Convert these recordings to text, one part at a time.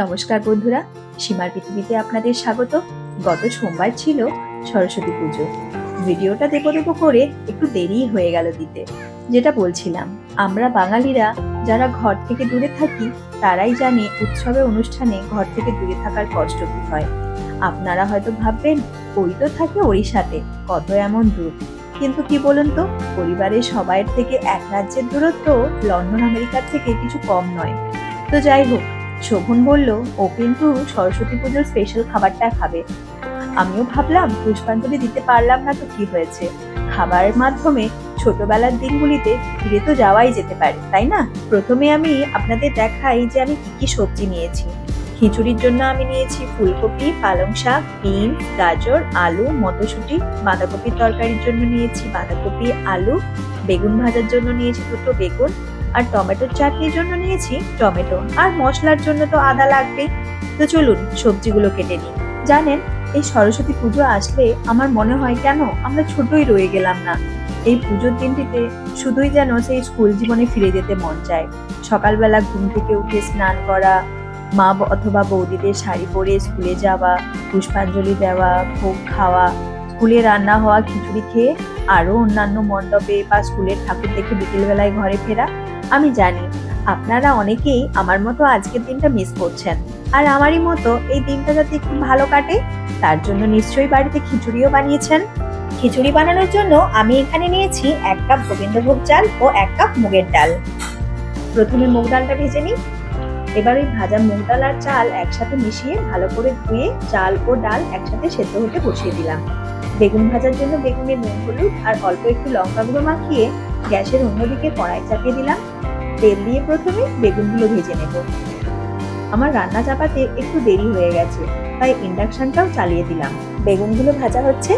নমস্কার বন্ধুরা, সীমার পৃথিবীতে আপনাদের স্বাগত। গত সোমবার ছিল সরস্বতী পুজো। ভিডিওটা দেবো করে একটু দেরি হয়ে গেল দিতে। যেটা বলছিলাম, আমরা বাঙালিরা যারা ঘর থেকে দূরে থাকি তারাই জানে উৎসবের অনুষ্ঠানে ঘর থেকে দূরে থাকার কষ্ট কি হয়। আপনারা হয়তো ভাববেন ওই তো থাকে ওড়িশাতে, কত এমন দূর। কিন্তু কি বলুন তো, পরিবারের সবাইয়ের থেকে এক রাজ্যের দূরত্ব লন্ডন আমেরিকার থেকে কিছু কম নয়। তো যাই হোক, শোভন বলল ও কিন্তু সরস্বতী পুজোর স্পেশাল খাবারটা খাবে। আমিও ভাবলাম পুষ্পাঞ্জলি দিতে পারলাম না তো কি হয়েছে, খাবারের মাধ্যমে ছোটবেলার দিনগুলিতে ফিরে তো যাওয়াই যেতে পারে, তাই না? প্রথমে আমি আপনাদের দেখাই যে আমি কি কি সবজি নিয়েছি। খিচুড়ির জন্য আমি নিয়েছি ফুলকপি, পালং শাক, বিনস, গাজর, আলু, মটরশুঁটি। বাঁধাকপির তরকারির জন্য নিয়েছি বাঁধাকপি, আলু। বেগুন ভাজার জন্য নিয়েছি দুটো বেগুন। আর টমেটোর চাটনির জন্য নিয়েছি টমেটো। আর মশলার জন্য তো আদা লাগবেই। তো চলুন সবজিগুলো কেটে নিই। জানেন, এই সরস্বতী পুজো আসলে আমার মনে হয় কেন আমরা ছোটই রয়ে গেলাম না। এই পুজোর দিনটিতে শুধুই যেন সেই স্কুল জীবনে ফিরে যেতে মন চায়। সকালবেলা ঘুম থেকে উঠে স্নান করা, মা অথবা বৌদিদের শাড়ি পরে স্কুলে যাওয়া, পুষ্পাঞ্জলি দেওয়া, ভোগ খাওয়া, স্কুলে রান্না হওয়া খিচুড়ি খেয়ে আরো অন্যান্য মণ্ডপে বা স্কুলের ঠাকুর দেখে বিকেলবেলায় ঘরে ফেরা। আমি জানি আপনারা অনেকেই আমার মতো আজকের দিনটা মিস করছেন, আর আমারই মতো এই দিনটা যাতে একটু ভালো কাটে তার জন্য নিশ্চয়ই বাড়িতে খিচুড়িও বানিয়েছেন। খিচুড়ি বানানোর জন্য আমি এখানে নিয়েছি 1 কাপ গোবিন্দভোগ চাল ও 1 কাপ মুগের ডাল। প্রথমে মুগ ডালটা ভেজে নিই। এবার ওই ভাজা মুগ ডাল আর চাল একসাথে মিশিয়ে ভালো করে ধুয়ে চাল ও ডাল একসাথে সেদ্ধ হতে বসিয়ে দিলাম। বেগুন ভাজার জন্য বেগুনে নুন, হলুদ আর অল্প একটু লঙ্কা গুঁড়ো মাখিয়ে গ্যাসের অন্যদিকে কড়াই চাপিয়ে দিলাম। তেল দিয়ে প্রথমে বেগুনগুলো ভেজে নেব। আমার রান্না চাপাতে একটু দেরি হয়ে গেছে, তাই ইন্ডাকশনটাও চালিয়ে দিলাম। বেগুনগুলো ভাজা হচ্ছে,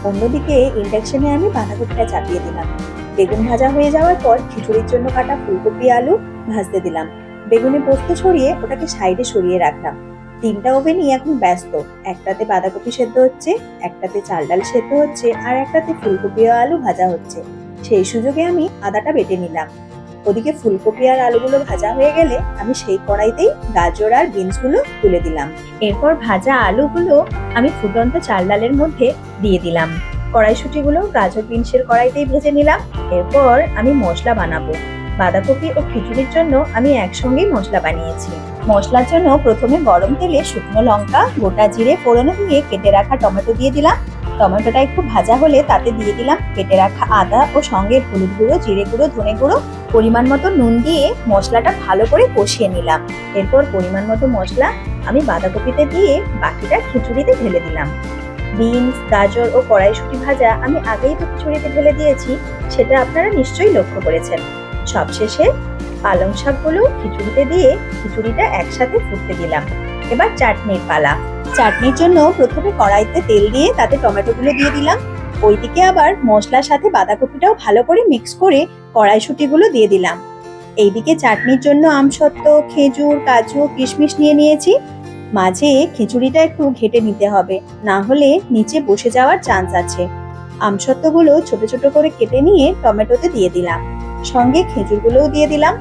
অন্যদিকে ইন্ডাকশনে আমি বাঁধাকপিটা চাপিয়ে দিলাম। বেগুন ভাজা হয়ে যাওয়ার পর খিচুড়ির জন্য কাটা ফুলকপি, আলু ভাজতে দিলাম। বেগুনে পোস্ত ছড়িয়ে ওটাকে সাইডে সরিয়ে রাখলাম। 3টা ওভেনই এখন ব্যস্ত। একটাতে বাঁধাকপি সেদ্ধ হচ্ছে, একটাতে চাল ডাল সেদ্ধ হচ্ছে, আর একটাতে ফুলকপি ও আলু ভাজা হচ্ছে। সেই সুযোগে আমি আদাটা বেটে নিলাম। ওদিকে ফুলকপি আর আলুগুলো ভাজা হয়ে গেলে আমি সেই কড়াইতেই গাজর আর বিনস গুলো তুলে দিলাম। এরপর ভাজা আলুগুলো আমি ফুটন্ত চাল ডালের মধ্যে দিয়ে দিলাম। কড়াইশুঁটিগুলো গাজর বিনসের কড়াইতেই ভেজে নিলাম। এরপর আমি মশলা বানাবো। বাঁধাকপি ও খিচুড়ির জন্য আমি একসঙ্গেই মশলা বানিয়েছি। মশলার জন্য প্রথমে গরম তেলে শুকনো লঙ্কা, গোটা জিরে ফোড়নে দিয়ে কেটে রাখা টমেটো দিয়ে দিলাম। টমেটোটা একটু ভাজা হলে তাতে দিয়ে দিলাম কেটে রাখা আদা ও সঙ্গে হলুদ গুঁড়ো, জিরে গুঁড়ো, ধনে গুঁড়ো, পরিমাণ মতো নুন দিয়ে মশলাটা ভালো করে কষিয়ে নিলাম। এরপর পরিমাণ মতো মশলা আমি বাঁধাকপিতে দিয়ে বাকিটা খিচুড়িতে ঢেলে দিলাম। বিনস, গাজর ও কড়াইশুঁটি ভাজা আমি আগেই তো খিচুড়িতে ঢেলে দিয়েছি, সেটা আপনারা নিশ্চয়ই লক্ষ্য করেছেন। সবশেষে পালং শাকগুলো খিচুড়িতে দিয়ে খিচুড়িটা একসাথে ফুটতে দিলাম। এবার চাটনির পালা। চাটনির জন্য প্রথমে কড়াইতে তেল দিয়ে তাতে টমেটোগুলো দিয়ে দিলাম। ওইদিকে আবার মশলার সাথে বাঁধাকপিটাও ভালো করে মিক্স করে কড়াইশুঁটিগুলো দিয়ে দিলাম। এইদিকে চাটনির জন্য আমসত্ত্ব, খেজুর, কাজু, কিশমিশ নিয়ে নিয়েছি। মাঝে খিচুড়িটা একটু ঘেটে নিতে হবে, না হলে নিচে বসে যাওয়ার চান্স আছে। আমসত্ত্বগুলো ছোট ছোট করে কেটে নিয়ে টমেটোতে দিয়ে দিলাম, সঙ্গে খেজুরগুলোও দিয়ে দিলাম।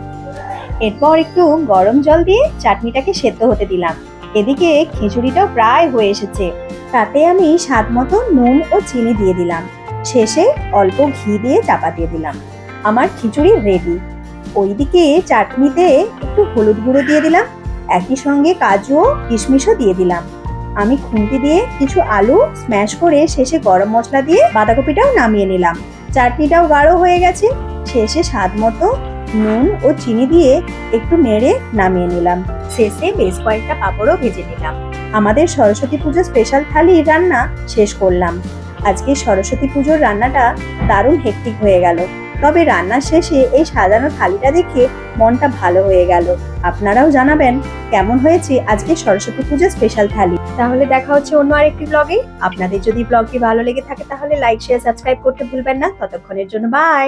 এরপর একটু গরম জল দিয়ে চাটনিটাকে সেদ্ধ হতে দিলাম। এদিকে খিচুড়িটাও প্রায় হয়ে এসেছে, তাতে আমি স্বাদ মতো নুন ও চিনি দিয়ে দিলাম। শেষে অল্প ঘি দিয়ে চাপা দিয়ে দিলাম। আমার খিচুড়ি রেডি। ওইদিকে চাটনিতে একটু হলুদ গুঁড়ো দিয়ে দিলাম, একই সঙ্গে কাজু ও কিশমিশও দিয়ে দিলাম। আমি খুন্তি দিয়ে কিছু আলু স্ম্যাশ করে শেষে গরম মশলা দিয়ে বাঁধাকপিটাও নামিয়ে নিলাম। চাটনিটাও গাঢ় হয়ে গেছে। শেষে স্বাদ মতো নুন ও চিনি দিয়ে একটু নেড়ে নামিয়ে নিলাম। শেষে বেশ কয়েকটা পাঁপড়ও ভেজে নিলাম। আমাদের সরস্বতী পুজো স্পেশাল থালির রান্না শেষ করলাম। আজকে সরস্বতী পুজোর রান্নাটা দারুণ হেক্টিক হয়ে গেল, তবে রান্নার শেষে এই সাজানো থালিটা দেখে মনটা ভালো হয়ে গেল। আপনারাও জানাবেন কেমন হয়েছে আজকে সরস্বতী পুজো স্পেশাল থালি। তাহলে দেখা হচ্ছে অন্য আরেকটি ব্লগে। আপনাদের যদি ব্লগটি ভালো লেগে থাকে তাহলে লাইক, শেয়ার, সাবস্ক্রাইব করতে ভুলবেন না। ততক্ষণের জন্য বাই।